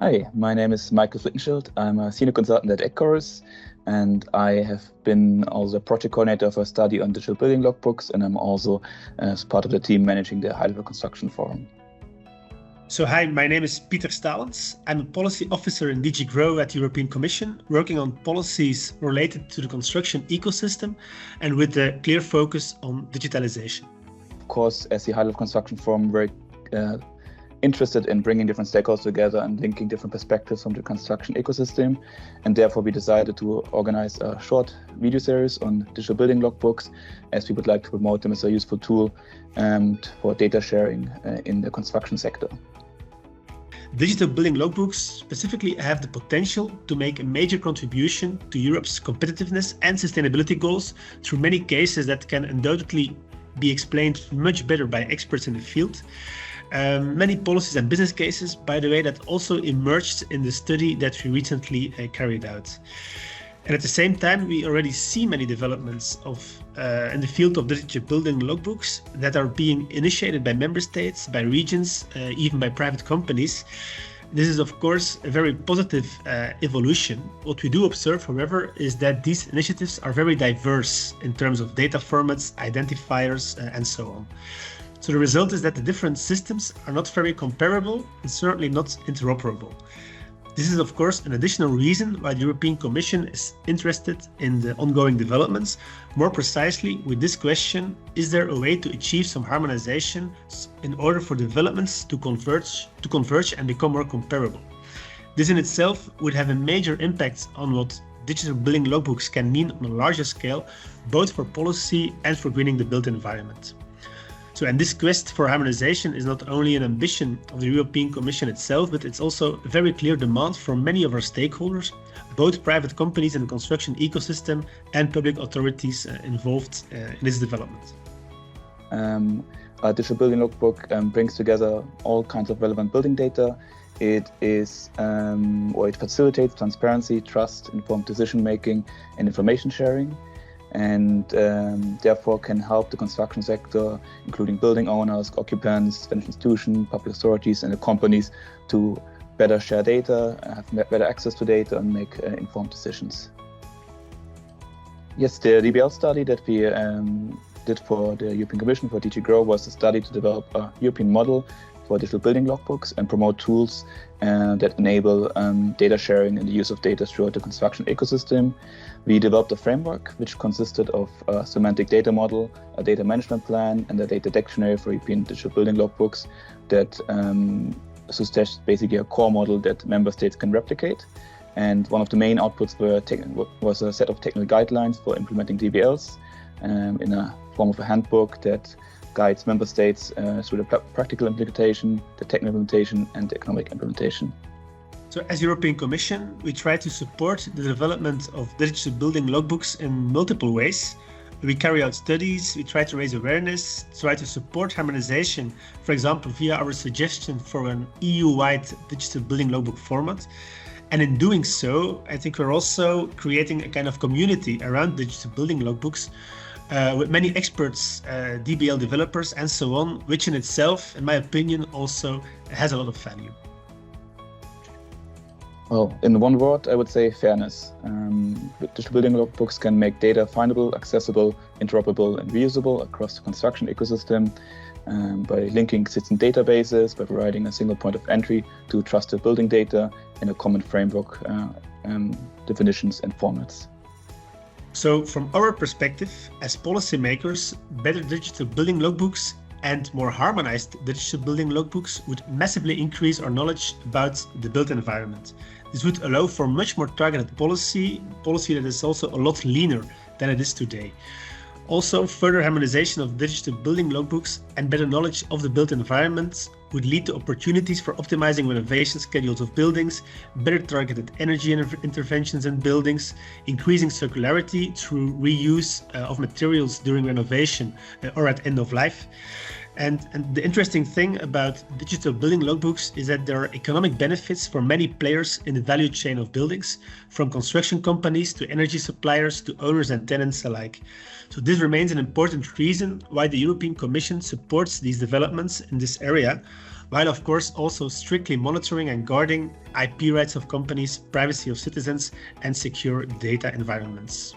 Hi, my name is Michael Flickenschild. I'm a senior consultant at Eckchorus, and I have been also a project coordinator for a study on digital building logbooks, and I'm also as part of the team managing the high-level construction forum. So hi, my name is Pieter Stalens. I'm a policy officer in DG GROW at the European Commission, working on policies related to the construction ecosystem and with a clear focus on digitalization. Of course, as the high-level construction forum, we're interested in bringing different stakeholders together and linking different perspectives from the construction ecosystem. And therefore, we decided to organize a short video series on digital building logbooks, as we would like to promote them as a useful tool for data sharing in the construction sector. Digital building logbooks specifically have the potential to make a major contribution to Europe's competitiveness and sustainability goals through many cases that can undoubtedly be explained much better by experts in the field. Many policies and business cases, by the way, that also emerged in the study that we recently carried out. And at the same time, we already see many developments in the field of digital building logbooks that are being initiated by member states, by regions, even by private companies. This is, of course, a very positive evolution. What we do observe, however, is that these initiatives are very diverse in terms of data formats, identifiers, and so on. So the result is that the different systems are not very comparable and certainly not interoperable. This is, of course, an additional reason why the European Commission is interested in the ongoing developments. More precisely, with this question, is there a way to achieve some harmonization in order for developments to converge and become more comparable? This in itself would have a major impact on what digital building logbooks can mean on a larger scale, both for policy and for greening the built environment. So, and this quest for harmonization is not only an ambition of the European Commission itself, but it's also a very clear demand from many of our stakeholders, both private companies in the construction ecosystem and public authorities involved in this development. A digital building logbook brings together all kinds of relevant building data. It facilitates transparency, trust, informed decision making, and information sharing, and therefore can help the construction sector, including building owners, occupants, financial institutions, public authorities, and the companies to better share data, have better access to data, and make informed decisions. Yes, the DBL study that we did for the European Commission for DG GROW was a study to develop a European model for digital building logbooks and promote tools that enable data sharing and the use of data throughout the construction ecosystem. We developed a framework which consisted of a semantic data model, a data management plan, and a data dictionary for European digital building logbooks that suggests basically a core model that member states can replicate. And one of the main outputs was a set of technical guidelines for implementing DBLs in a form of a handbook that guides member states through the practical implementation, the technical implementation, and the economic implementation. So as European Commission, we try to support the development of digital building logbooks in multiple ways. We carry out studies, we try to raise awareness, try to support harmonization, for example, via our suggestion for an EU-wide digital building logbook format. And in doing so, I think we're also creating a kind of community around digital building logbooks with many experts, DBL developers, and so on, which in itself, in my opinion, also has a lot of value. Well, in one word, I would say fairness. Digital building logbooks can make data findable, accessible, interoperable, and reusable across the construction ecosystem by linking existing databases, by providing a single point of entry to trusted building data in a common framework, definitions, and formats. So from our perspective, as policymakers, better digital building logbooks and more harmonized digital building logbooks would massively increase our knowledge about the built environment. This would allow for much more targeted policy that is also a lot leaner than it is today. Also, further harmonization of digital building logbooks and better knowledge of the built environment would lead to opportunities for optimizing renovation schedules of buildings, better targeted energy interventions in buildings, increasing circularity through reuse of materials during renovation or at end of life. And the interesting thing about digital building logbooks is that there are economic benefits for many players in the value chain of buildings, from construction companies to energy suppliers to owners and tenants alike. So this remains an important reason why the European Commission supports these developments in this area, while of course also strictly monitoring and guarding IP rights of companies, privacy of citizens, and secure data environments.